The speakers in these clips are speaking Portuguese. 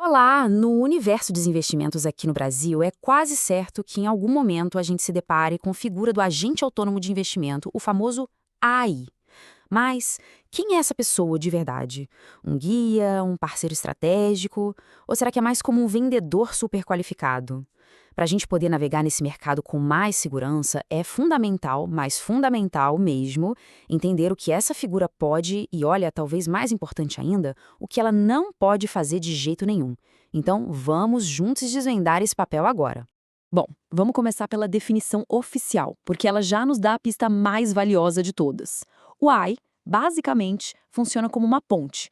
Olá! No universo dos investimentos aqui no Brasil, é quase certo que em algum momento a gente se depare com a figura do agente autônomo de investimento, o famoso AI. Mas quem é essa pessoa de verdade? Um guia, um parceiro estratégico? Ou será que é mais como um vendedor super qualificado? Para a gente poder navegar nesse mercado com mais segurança, é fundamental, mas fundamental mesmo, entender o que essa figura pode e, olha, talvez mais importante ainda, o que ela não pode fazer de jeito nenhum. Então, vamos juntos desvendar esse papel agora. Bom, vamos começar pela definição oficial, porque ela já nos dá a pista mais valiosa de todas. O AI, basicamente, funciona como uma ponte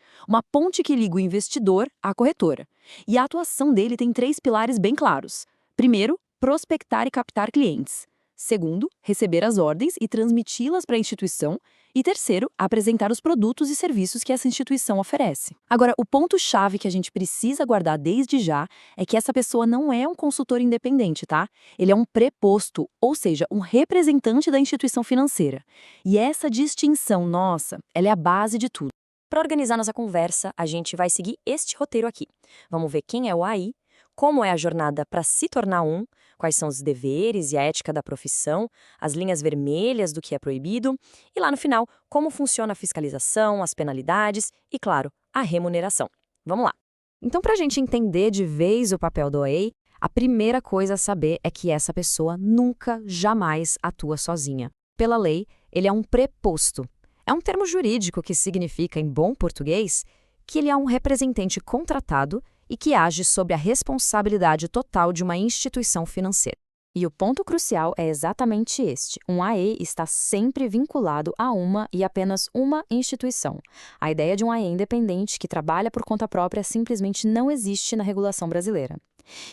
que liga o investidor à corretora. E a atuação dele tem três pilares bem claros. Primeiro, prospectar e captar clientes. Segundo, receber as ordens e transmiti-las para a instituição. E terceiro, apresentar os produtos e serviços que essa instituição oferece. Agora, o ponto-chave que a gente precisa guardar desde já é que essa pessoa não é um consultor independente, tá? Ele é um preposto, ou seja, um representante da instituição financeira. E essa distinção, nossa, ela é a base de tudo. Para organizar nossa conversa, a gente vai seguir este roteiro aqui. Vamos ver quem é o AI, como é a jornada para se tornar um, quais são os deveres e a ética da profissão, as linhas vermelhas do que é proibido, e lá no final, como funciona a fiscalização, as penalidades e, claro, a remuneração. Vamos lá! Então, para a gente entender de vez o papel do AI, a primeira coisa a saber é que essa pessoa nunca, jamais atua sozinha. Pela lei, ele é um preposto. É um termo jurídico que significa, em bom português, que ele é um representante contratado e que age sob a responsabilidade total de uma instituição financeira. E o ponto crucial é exatamente este. Um AE está sempre vinculado a uma e apenas uma instituição. A ideia de um AE independente que trabalha por conta própria simplesmente não existe na regulação brasileira.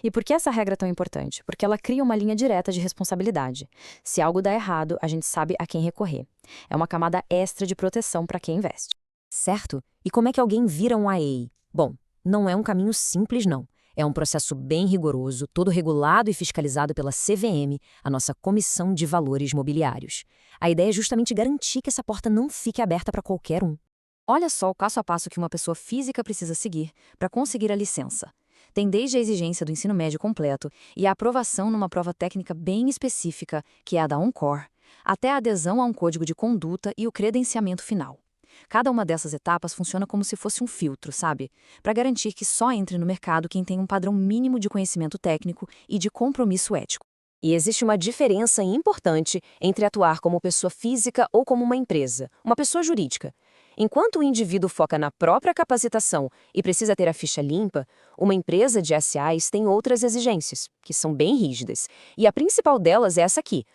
E por que essa regra é tão importante? Porque ela cria uma linha direta de responsabilidade. Se algo dá errado, a gente sabe a quem recorrer. É uma camada extra de proteção para quem investe. Certo? E como é que alguém vira um AI? Bom, não é um caminho simples, não. É um processo bem rigoroso, todo regulado e fiscalizado pela CVM, a nossa Comissão de Valores Mobiliários. A ideia é justamente garantir que essa porta não fique aberta para qualquer um. Olha só o passo a passo que uma pessoa física precisa seguir para conseguir a licença. Tem desde a exigência do ensino médio completo e a aprovação numa prova técnica bem específica, que é a da OnCore, até a adesão a um código de conduta e o credenciamento final. Cada uma dessas etapas funciona como se fosse um filtro, sabe? Para garantir que só entre no mercado quem tem um padrão mínimo de conhecimento técnico e de compromisso ético. E existe uma diferença importante entre atuar como pessoa física ou como uma empresa, uma pessoa jurídica. Enquanto o indivíduo foca na própria capacitação e precisa ter a ficha limpa, uma empresa de SAs tem outras exigências, que são bem rígidas. E a principal delas é essa aqui.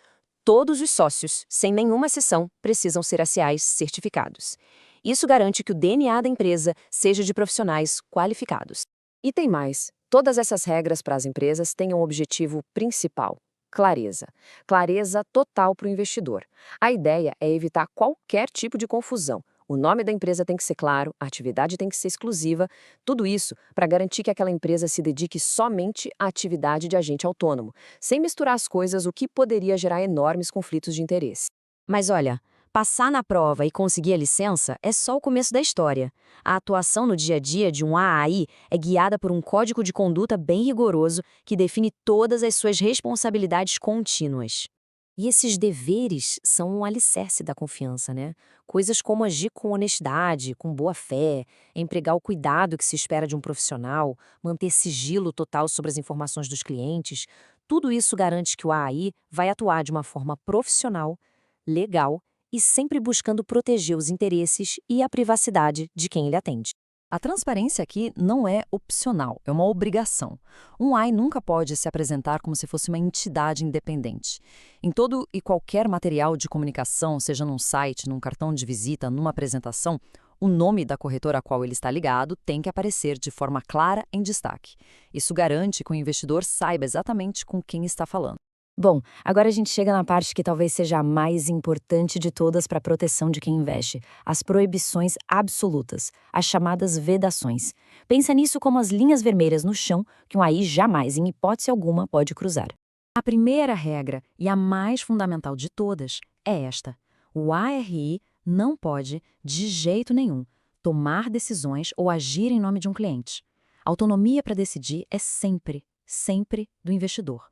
Todos os sócios, sem nenhuma exceção, precisam ser SAs certificados. Isso garante que o DNA da empresa seja de profissionais qualificados. E tem mais. Todas essas regras para as empresas têm um objetivo principal: clareza. Clareza total para o investidor. A ideia é evitar qualquer tipo de confusão. O nome da empresa tem que ser claro, a atividade tem que ser exclusiva, tudo isso para garantir que aquela empresa se dedique somente à atividade de agente autônomo, sem misturar as coisas, o que poderia gerar enormes conflitos de interesse. Mas olha, passar na prova e conseguir a licença é só o começo da história. A atuação no dia a dia de um AI é guiada por um código de conduta bem rigoroso que define todas as suas responsabilidades contínuas. E esses deveres são um alicerce da confiança, né? Coisas como agir com honestidade, com boa fé, empregar o cuidado que se espera de um profissional, manter sigilo total sobre as informações dos clientes, tudo isso garante que o AI vai atuar de uma forma profissional, legal e sempre buscando proteger os interesses e a privacidade de quem ele atende. A transparência aqui não é opcional, é uma obrigação. Um AI nunca pode se apresentar como se fosse uma entidade independente. Em todo e qualquer material de comunicação, seja num site, num cartão de visita, numa apresentação, o nome da corretora a qual ele está ligado tem que aparecer de forma clara em destaque. Isso garante que o investidor saiba exatamente com quem está falando. Bom, agora a gente chega na parte que talvez seja a mais importante de todas para a proteção de quem investe: as proibições absolutas, as chamadas vedações. Pensa nisso como as linhas vermelhas no chão que um AI jamais, em hipótese alguma, pode cruzar. A primeira regra, e a mais fundamental de todas, é esta: o ARI não pode, de jeito nenhum, tomar decisões ou agir em nome de um cliente. A autonomia para decidir é sempre, sempre do investidor.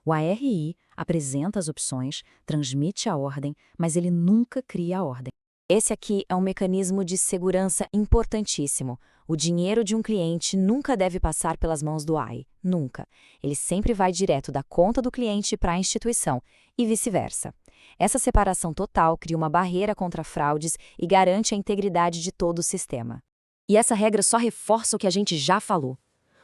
O ARI apresenta as opções, transmite a ordem, mas ele nunca cria a ordem. Esse aqui é um mecanismo de segurança importantíssimo. O dinheiro de um cliente nunca deve passar pelas mãos do AI, nunca. Ele sempre vai direto da conta do cliente para a instituição e vice-versa. Essa separação total cria uma barreira contra fraudes e garante a integridade de todo o sistema. E essa regra só reforça o que a gente já falou.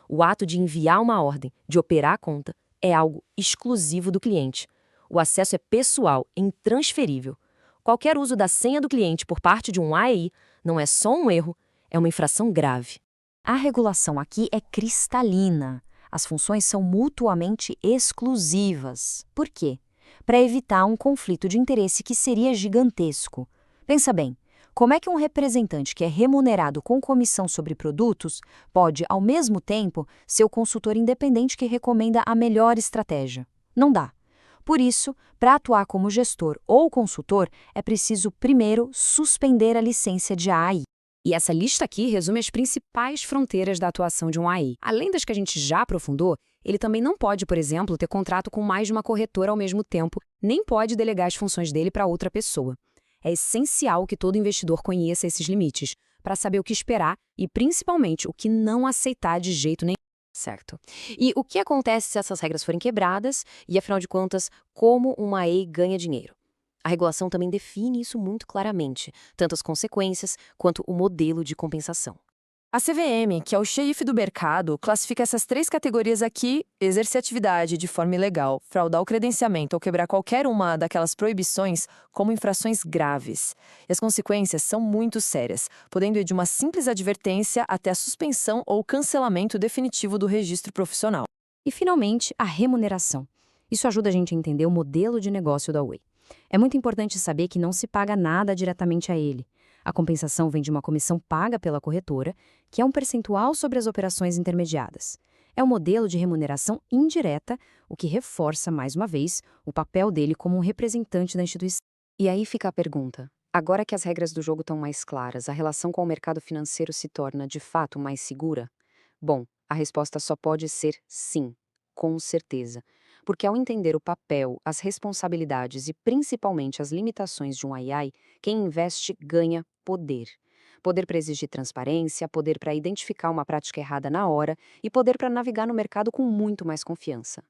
O ato de enviar uma ordem, de operar a conta, é algo exclusivo do cliente. O acesso é pessoal, intransferível. Qualquer uso da senha do cliente por parte de um AI não é só um erro, é uma infração grave. A regulação aqui é cristalina. As funções são mutuamente exclusivas. Por quê? Para evitar um conflito de interesse que seria gigantesco. Pensa bem, como é que um representante que é remunerado com comissão sobre produtos pode, ao mesmo tempo, ser o consultor independente que recomenda a melhor estratégia? Não dá. Por isso, para atuar como gestor ou consultor, é preciso, primeiro, suspender a licença de AI. E essa lista aqui resume as principais fronteiras da atuação de um AI. Além das que a gente já aprofundou, ele também não pode, por exemplo, ter contrato com mais de uma corretora ao mesmo tempo, nem pode delegar as funções dele para outra pessoa. É essencial que todo investidor conheça esses limites, para saber o que esperar e, principalmente, o que não aceitar de jeito nenhum. Certo. E o que acontece se essas regras forem quebradas e, afinal de contas, como uma AI ganha dinheiro? A regulação também define isso muito claramente, tanto as consequências quanto o modelo de compensação. A CVM, que é o xerife do mercado, classifica essas 3 categorias aqui: exercer atividade de forma ilegal, fraudar o credenciamento ou quebrar qualquer uma daquelas proibições como infrações graves. E as consequências são muito sérias, podendo ir de uma simples advertência até a suspensão ou cancelamento definitivo do registro profissional. E, finalmente, a remuneração. Isso ajuda a gente a entender o modelo de negócio da Oi. É muito importante saber que não se paga nada diretamente a ele. A compensação vem de uma comissão paga pela corretora, que é um percentual sobre as operações intermediadas. É um modelo de remuneração indireta, o que reforça, mais uma vez, o papel dele como um representante da instituição. E aí fica a pergunta: agora que as regras do jogo estão mais claras, a relação com o mercado financeiro se torna, de fato, mais segura? Bom, a resposta só pode ser sim, com certeza. Porque ao entender o papel, as responsabilidades e principalmente as limitações de um AI, quem investe ganha poder. Poder para exigir transparência, poder para identificar uma prática errada na hora e poder para navegar no mercado com muito mais confiança.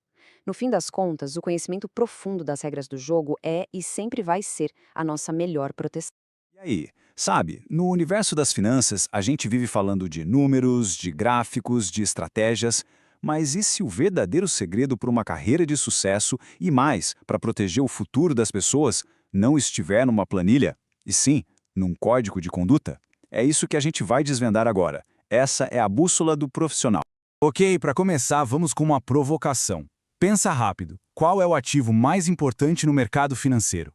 No fim das contas, o conhecimento profundo das regras do jogo é e sempre vai ser a nossa melhor proteção. E aí, sabe, no universo das finanças, a gente vive falando de números, de gráficos, de estratégias, mas e se o verdadeiro segredo para uma carreira de sucesso e mais, para proteger o futuro das pessoas, não estiver numa planilha, e sim, num código de conduta? É isso que a gente vai desvendar agora. Essa é a bússola do profissional. Ok, para começar, vamos com uma provocação. Pensa rápido. Qual é o ativo mais importante no mercado financeiro?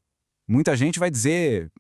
Muita gente vai dizer,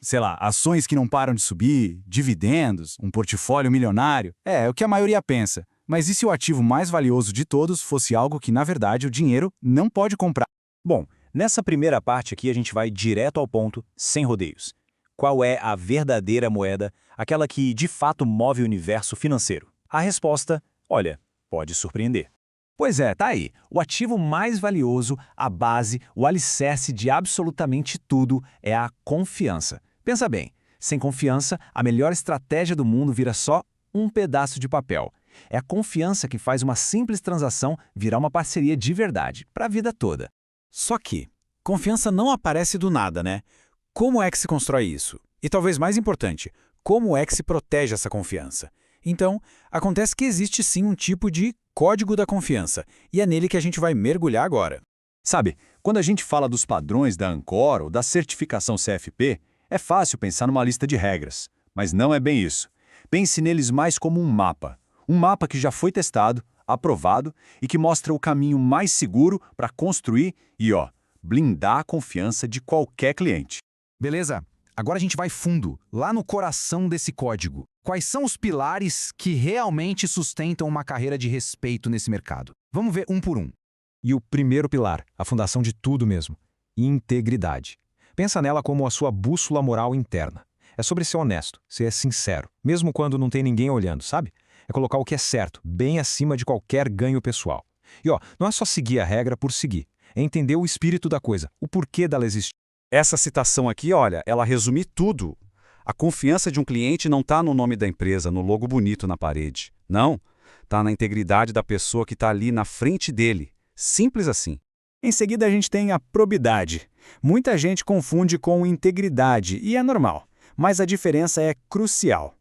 sei lá, ações que não param de subir, dividendos, um portfólio milionário. É o que a maioria pensa. Mas e se o ativo mais valioso de todos fosse algo que, na verdade, o dinheiro não pode comprar? Bom, nessa primeira parte aqui a gente vai direto ao ponto, sem rodeios. Qual é a verdadeira moeda, aquela que de fato move o universo financeiro? A resposta, olha, pode surpreender. Pois é, tá aí. O ativo mais valioso, a base, o alicerce de absolutamente tudo é a confiança. Pensa bem, sem confiança, a melhor estratégia do mundo vira só um pedaço de papel. É a confiança que faz uma simples transação virar uma parceria de verdade, para a vida toda. Só que, confiança não aparece do nada, né? Como é que se constrói isso? E talvez mais importante, como é que se protege essa confiança? Então, acontece que existe sim um tipo de código da confiança, e é nele que a gente vai mergulhar agora. Sabe, quando a gente fala dos padrões da Ancor ou da certificação CFP, é fácil pensar numa lista de regras, mas não é bem isso. Pense neles mais como um mapa. Um mapa que já foi testado, aprovado e que mostra o caminho mais seguro para construir e, blindar a confiança de qualquer cliente. Beleza? Agora a gente vai fundo, lá no coração desse código. Quais são os pilares que realmente sustentam uma carreira de respeito nesse mercado? Vamos ver um por um. E o primeiro pilar, a fundação de tudo mesmo, integridade. Pensa nela como a sua bússola moral interna. É sobre ser honesto, ser sincero, mesmo quando não tem ninguém olhando, sabe? É colocar o que é certo, bem acima de qualquer ganho pessoal. E não é só seguir a regra por seguir. É entender o espírito da coisa, o porquê dela existir. Essa citação aqui, olha, ela resume tudo. A confiança de um cliente não está no nome da empresa, no logo bonito na parede. Não, está na integridade da pessoa que está ali na frente dele. Simples assim. Em seguida, a gente tem a probidade. Muita gente confunde com integridade, e é normal, mas a diferença é crucial.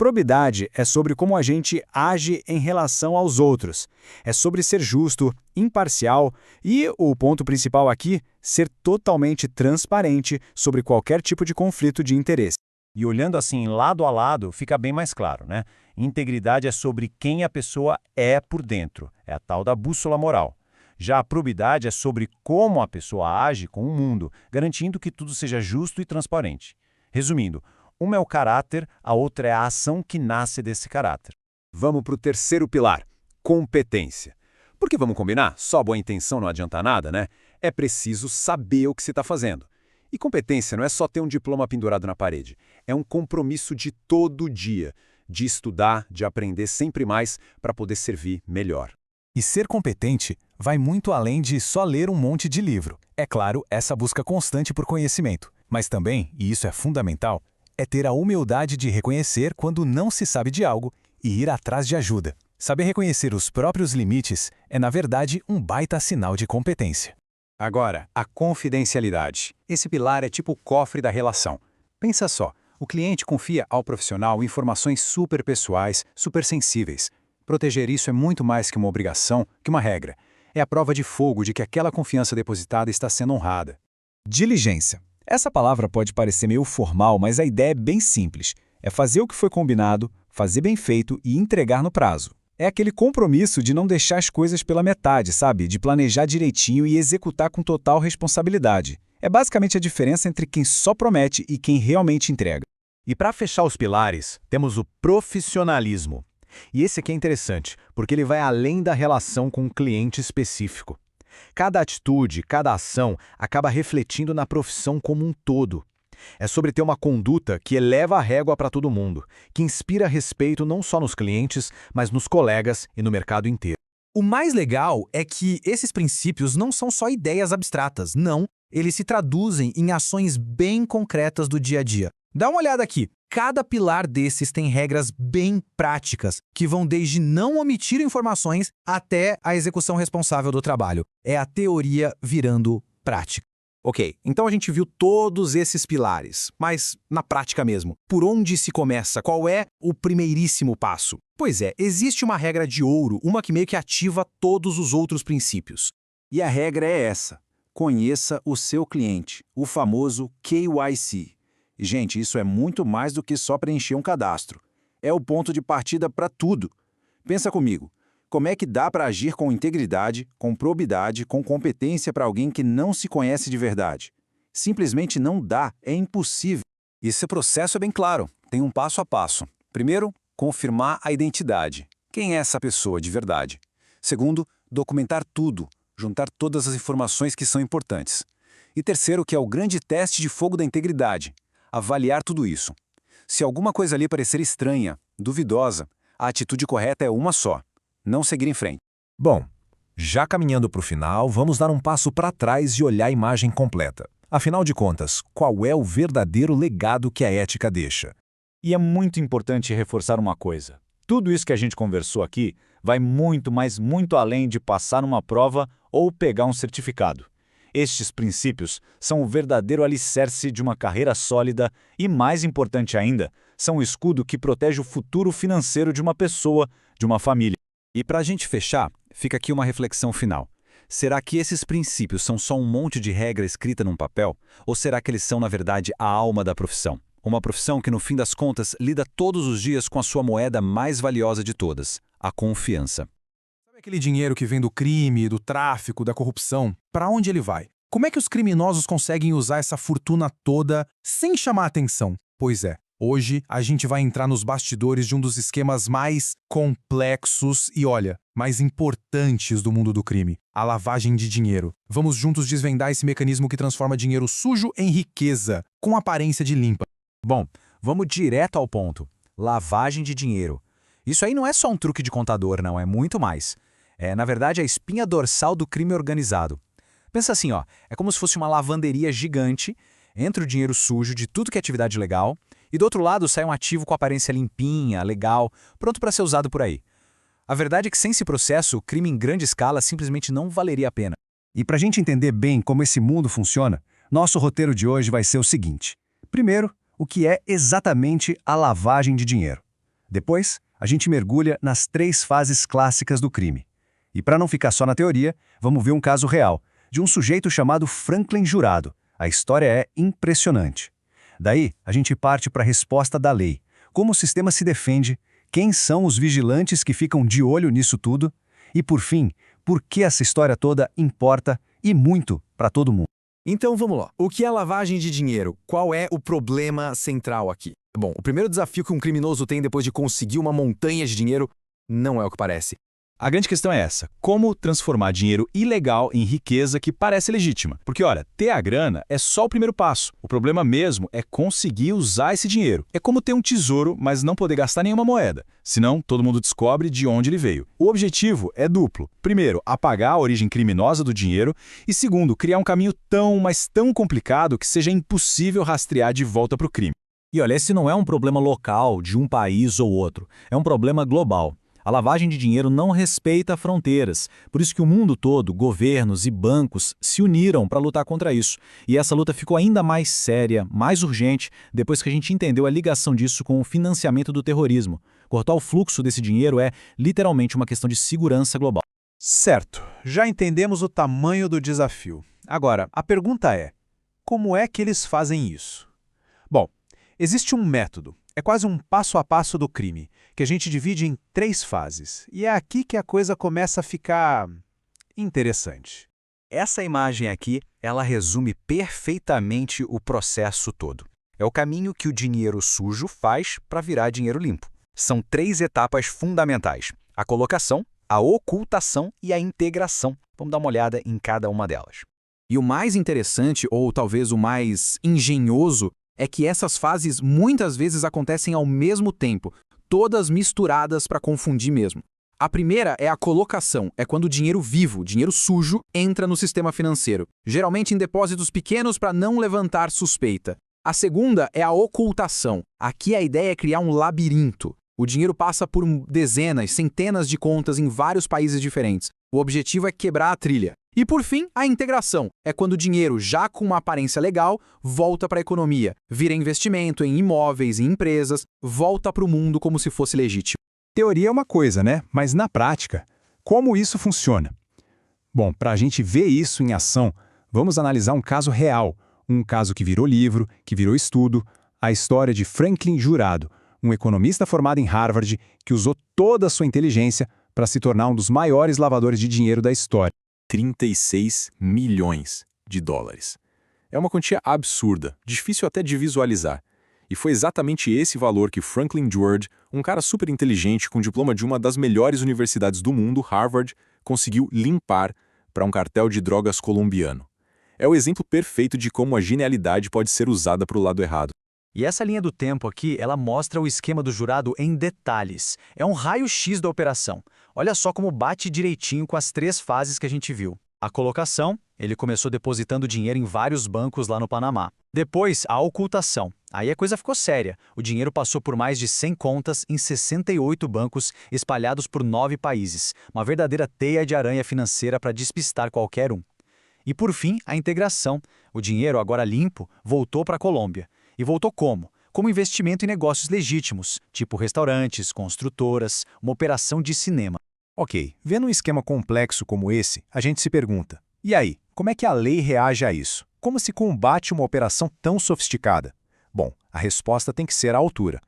Probidade é sobre como a gente age em relação aos outros. É sobre ser justo, imparcial e, o ponto principal aqui, ser totalmente transparente sobre qualquer tipo de conflito de interesse. E olhando assim lado a lado, fica bem mais claro, né? Integridade é sobre quem a pessoa é por dentro. É a tal da bússola moral. Já a probidade é sobre como a pessoa age com o mundo, garantindo que tudo seja justo e transparente. Resumindo, uma é o caráter, a outra é a ação que nasce desse caráter. Vamos para o terceiro pilar, competência. Porque vamos combinar, só boa intenção não adianta nada, né? É preciso saber o que se está fazendo. E competência não é só ter um diploma pendurado na parede. É um compromisso de todo dia, de estudar, de aprender sempre mais para poder servir melhor. E ser competente vai muito além de só ler um monte de livro. É claro, essa busca constante por conhecimento. Mas também, e isso é fundamental, é ter a humildade de reconhecer quando não se sabe de algo e ir atrás de ajuda. Saber reconhecer os próprios limites é, na verdade, um baita sinal de competência. Agora, a confidencialidade. Esse pilar é tipo o cofre da relação. Pensa só, o cliente confia ao profissional informações super pessoais, super sensíveis. Proteger isso é muito mais que uma obrigação, que uma regra. É a prova de fogo de que aquela confiança depositada está sendo honrada. Diligência. Essa palavra pode parecer meio formal, mas a ideia é bem simples. É fazer o que foi combinado, fazer bem feito e entregar no prazo. É aquele compromisso de não deixar as coisas pela metade, sabe? De planejar direitinho e executar com total responsabilidade. É basicamente a diferença entre quem só promete e quem realmente entrega. E para fechar os pilares, temos o profissionalismo. E esse aqui é interessante, porque ele vai além da relação com um cliente específico. Cada atitude, cada ação acaba refletindo na profissão como um todo. É sobre ter uma conduta que eleva a régua para todo mundo, que inspira respeito não só nos clientes, mas nos colegas e no mercado inteiro. O mais legal é que esses princípios não são só ideias abstratas, não. Eles se traduzem em ações bem concretas do dia a dia. Dá uma olhada aqui. Cada pilar desses tem regras bem práticas, que vão desde não omitir informações até a execução responsável do trabalho. É a teoria virando prática. Ok, então a gente viu todos esses pilares, mas na prática mesmo, por onde se começa? Qual é o primeiríssimo passo? Pois é, existe uma regra de ouro, uma que meio que ativa todos os outros princípios. E a regra é essa: conheça o seu cliente, o famoso KYC. E, gente, isso é muito mais do que só preencher um cadastro. É o ponto de partida para tudo. Pensa comigo. Como é que dá para agir com integridade, com probidade, com competência para alguém que não se conhece de verdade? Simplesmente não dá, é impossível. Esse processo é bem claro, tem um passo a passo. Primeiro, confirmar a identidade. Quem é essa pessoa de verdade? Segundo, documentar tudo, juntar todas as informações que são importantes. E terceiro, que é o grande teste de fogo da integridade, avaliar tudo isso. Se alguma coisa ali parecer estranha, duvidosa, a atitude correta é uma só: não seguir em frente. Bom, já caminhando para o final, vamos dar um passo para trás e olhar a imagem completa. Afinal de contas, qual é o verdadeiro legado que a ética deixa? E é muito importante reforçar uma coisa. Tudo isso que a gente conversou aqui vai muito, mas muito além de passar numa prova ou pegar um certificado. Estes princípios são o verdadeiro alicerce de uma carreira sólida e, mais importante ainda, são o escudo que protege o futuro financeiro de uma pessoa, de uma família. E para a gente fechar, fica aqui uma reflexão final. Será que esses princípios são só um monte de regra escrita num papel? Ou será que eles são, na verdade, a alma da profissão? Uma profissão que, no fim das contas, lida todos os dias com a sua moeda mais valiosa de todas, a confiança. Sabe aquele dinheiro que vem do crime, do tráfico, da corrupção? Para onde ele vai? Como é que os criminosos conseguem usar essa fortuna toda sem chamar atenção? Pois é, hoje a gente vai entrar nos bastidores de um dos esquemas mais complexos e, olha, mais importantes do mundo do crime, a lavagem de dinheiro. Vamos juntos desvendar esse mecanismo que transforma dinheiro sujo em riqueza, com aparência de limpa. Bom, vamos direto ao ponto. Lavagem de dinheiro. Isso aí não é só um truque de contador, não, é muito mais. É, na verdade, a espinha dorsal do crime organizado. Pensa assim, ó, é como se fosse uma lavanderia gigante, entra o dinheiro sujo de tudo que é atividade legal, e do outro lado sai um ativo com aparência limpinha, legal, pronto para ser usado por aí. A verdade é que sem esse processo, o crime em grande escala simplesmente não valeria a pena. E para a gente entender bem como esse mundo funciona, nosso roteiro de hoje vai ser o seguinte. Primeiro, o que é exatamente a lavagem de dinheiro. Depois, a gente mergulha nas 3 fases clássicas do crime. E para não ficar só na teoria, vamos ver um caso real, de um sujeito chamado Franklin Jurado. A história é impressionante. Daí, a gente parte para a resposta da lei. Como o sistema se defende, quem são os vigilantes que ficam de olho nisso tudo? E, por fim, por que essa história toda importa e muito para todo mundo? Então vamos lá. O que é lavagem de dinheiro? Qual é o problema central aqui? Bom, o primeiro desafio que um criminoso tem depois de conseguir uma montanha de dinheiro não é o que parece. A grande questão é essa: como transformar dinheiro ilegal em riqueza que parece legítima? Porque, olha, ter a grana é só o primeiro passo. O problema mesmo é conseguir usar esse dinheiro. É como ter um tesouro, mas não poder gastar nenhuma moeda. Senão, todo mundo descobre de onde ele veio. O objetivo é duplo. Primeiro, apagar a origem criminosa do dinheiro. E segundo, criar um caminho mas tão complicado que seja impossível rastrear de volta para o crime. E olha, esse não é um problema local de um país ou outro. É um problema global. A lavagem de dinheiro não respeita fronteiras, por isso que o mundo todo, governos e bancos, se uniram para lutar contra isso. E essa luta ficou ainda mais séria, mais urgente, depois que a gente entendeu a ligação disso com o financiamento do terrorismo. Cortar o fluxo desse dinheiro é, literalmente, uma questão de segurança global. Certo, já entendemos o tamanho do desafio. Agora, a pergunta é, como é que eles fazem isso? Bom, existe um método, é quase um passo a passo do crime, que a gente divide em 3 fases. E é aqui que a coisa começa a ficar interessante. Essa imagem aqui, ela resume perfeitamente o processo todo. É o caminho que o dinheiro sujo faz para virar dinheiro limpo. São 3 etapas fundamentais: a colocação, a ocultação e a integração. Vamos dar uma olhada em cada uma delas. E o mais interessante, ou talvez o mais engenhoso, é que essas fases muitas vezes acontecem ao mesmo tempo, todas misturadas para confundir mesmo. A primeira é a colocação, é quando o dinheiro vivo, dinheiro sujo, entra no sistema financeiro, geralmente em depósitos pequenos para não levantar suspeita. A segunda é a ocultação. Aqui a ideia é criar um labirinto. O dinheiro passa por dezenas, centenas de contas em vários países diferentes. O objetivo é quebrar a trilha. E por fim, a integração. É quando o dinheiro, já com uma aparência legal, volta para a economia, vira investimento em imóveis e empresas, volta para o mundo como se fosse legítimo. Teoria é uma coisa, né? Mas na prática, como isso funciona? Bom, para a gente ver isso em ação, vamos analisar um caso real, um caso que virou livro, que virou estudo, a história de Franklin Jurado, um economista formado em Harvard que usou toda a sua inteligência para se tornar um dos maiores lavadores de dinheiro da história. 36 milhões de dólares. É uma quantia absurda, difícil até de visualizar. E foi exatamente esse valor que Franklin Jurado, um cara super inteligente com diploma de uma das melhores universidades do mundo, Harvard, conseguiu limpar para um cartel de drogas colombiano. É o exemplo perfeito de como a genialidade pode ser usada para o lado errado. E essa linha do tempo aqui, ela mostra o esquema do jurado em detalhes. É um raio-x da operação. Olha só como bate direitinho com as 3 fases que a gente viu. A colocação, ele começou depositando dinheiro em vários bancos lá no Panamá. Depois, a ocultação. Aí a coisa ficou séria. O dinheiro passou por mais de 100 contas em 68 bancos espalhados por 9 países. Uma verdadeira teia de aranha financeira para despistar qualquer um. E por fim, a integração. O dinheiro, agora limpo, voltou para a Colômbia. E voltou como? Como investimento em negócios legítimos, tipo restaurantes, construtoras, uma operação de cinema. Ok, vendo um esquema complexo como esse, a gente se pergunta, e aí, como é que a lei reage a isso? Como se combate uma operação tão sofisticada? Bom, a resposta tem que ser à altura.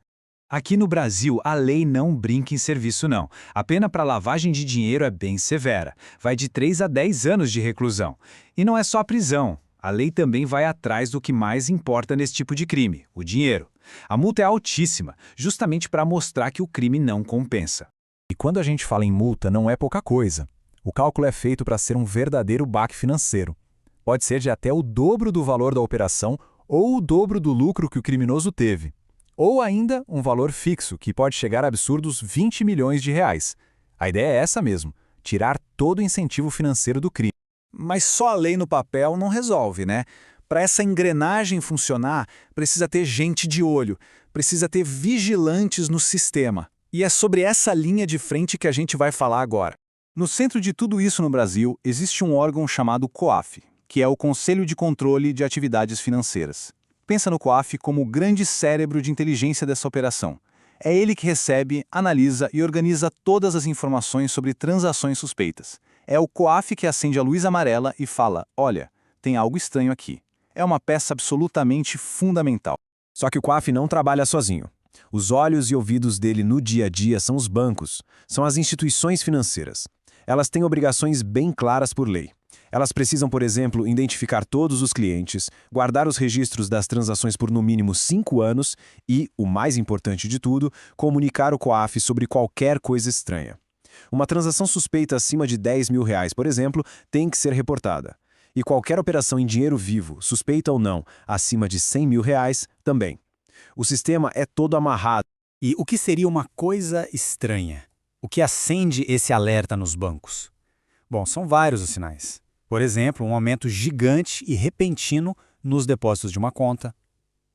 Aqui no Brasil, a lei não brinca em serviço não. A pena para lavagem de dinheiro é bem severa. Vai de 3 a 10 anos de reclusão. E não é só a prisão. A lei também vai atrás do que mais importa nesse tipo de crime, o dinheiro. A multa é altíssima, justamente para mostrar que o crime não compensa. E quando a gente fala em multa, não é pouca coisa. O cálculo é feito para ser um verdadeiro baque financeiro. Pode ser de até o dobro do valor da operação ou o dobro do lucro que o criminoso teve. Ou ainda um valor fixo, que pode chegar a absurdos 20 milhões de reais. A ideia é essa mesmo, tirar todo o incentivo financeiro do crime. Mas só a lei no papel não resolve, né? Para essa engrenagem funcionar, precisa ter gente de olho, precisa ter vigilantes no sistema. E é sobre essa linha de frente que a gente vai falar agora. No centro de tudo isso no Brasil, existe um órgão chamado COAF, que é o Conselho de Controle de Atividades Financeiras. Pensa no COAF como o grande cérebro de inteligência dessa operação. É ele que recebe, analisa e organiza todas as informações sobre transações suspeitas. É o COAF que acende a luz amarela e fala: olha, tem algo estranho aqui. É uma peça absolutamente fundamental. Só que o COAF não trabalha sozinho. Os olhos e ouvidos dele no dia a dia são os bancos, são as instituições financeiras. Elas têm obrigações bem claras por lei. Elas precisam, por exemplo, identificar todos os clientes, guardar os registros das transações por no mínimo 5 anos e, o mais importante de tudo, comunicar o COAF sobre qualquer coisa estranha. Uma transação suspeita acima de 10 mil reais, por exemplo, tem que ser reportada. E qualquer operação em dinheiro vivo, suspeita ou não, acima de 100 mil reais, também. O sistema é todo amarrado. E o que seria uma coisa estranha? O que acende esse alerta nos bancos? Bom, são vários os sinais. Por exemplo, um aumento gigante e repentino nos depósitos de uma conta.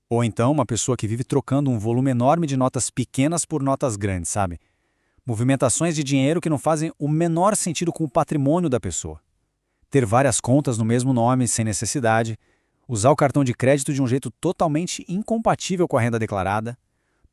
Ou então uma pessoa que vive trocando um volume enorme de notas pequenas por notas grandes, sabe? Movimentações de dinheiro que não fazem o menor sentido com o patrimônio da pessoa. Ter várias contas no mesmo nome sem necessidade, usar o cartão de crédito de um jeito totalmente incompatível com a renda declarada.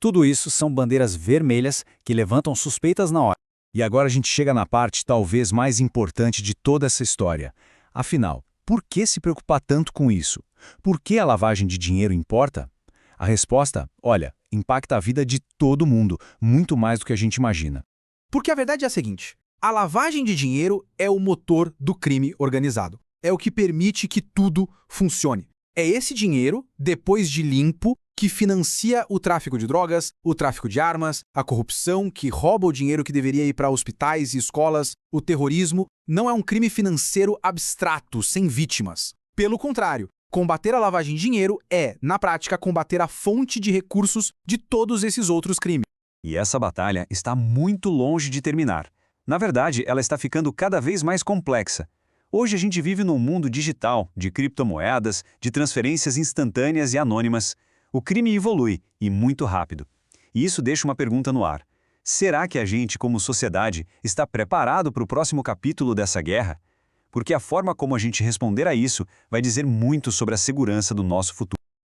Tudo isso são bandeiras vermelhas que levantam suspeitas na hora. E agora a gente chega na parte talvez mais importante de toda essa história. Afinal, por que se preocupar tanto com isso? Por que a lavagem de dinheiro importa? A resposta, olha, impacta a vida de todo mundo, muito mais do que a gente imagina. Porque a verdade é a seguinte: a lavagem de dinheiro é o motor do crime organizado. É o que permite que tudo funcione. É esse dinheiro, depois de limpo, que financia o tráfico de drogas, o tráfico de armas, a corrupção, que rouba o dinheiro que deveria ir para hospitais e escolas, o terrorismo. Não é um crime financeiro abstrato, sem vítimas. Pelo contrário, combater a lavagem de dinheiro é, na prática, combater a fonte de recursos de todos esses outros crimes. E essa batalha está muito longe de terminar. Na verdade, ela está ficando cada vez mais complexa. Hoje a gente vive num mundo digital, de criptomoedas, de transferências instantâneas e anônimas. O crime evolui, e muito rápido. E isso deixa uma pergunta no ar. Será que a gente, como sociedade, está preparado para o próximo capítulo dessa guerra? Porque a forma como a gente responder a isso vai dizer muito sobre a segurança do nosso futuro.